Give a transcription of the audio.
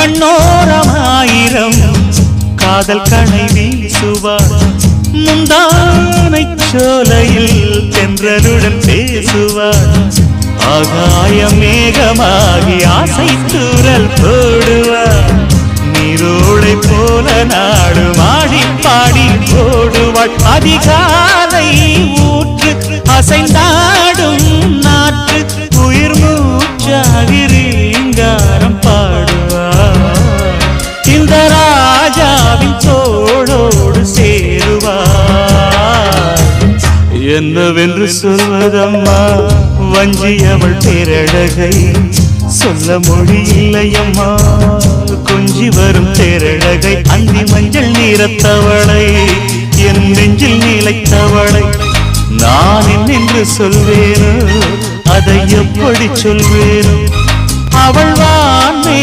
கண்ணோரமாயிரம் காதல் கணை வீசுவார் முந்தானை சோலையில் தென்றலுடன் பேசுவார் ஆகாய மேகமாகி ஆசை தூரல் போடுவார் நீரோளை போல நாடு மாடி பாடி போடுவாள் அதிகாலை ஊற்று அசைந்தாடும் நாற்று உயிர் மூச்சாகிறீங்காரம் பாடுவார் இந்த ராஜாவின் தோளோடு சேருவார் என்னவென்று சொல்வதம்மா வஞ்சி அவள் பேரழகை சொல்ல மொழி இல்லையம்மா கொஞ்சி வரும் தேரழகை அந்தி மஞ்சள் நீரத்தவளை என் நெஞ்சில் நீலைத்தவளை நான் என்னென்று சொல்வேனோ அதை எப்படி சொல்வேனோ அவள் வான்மே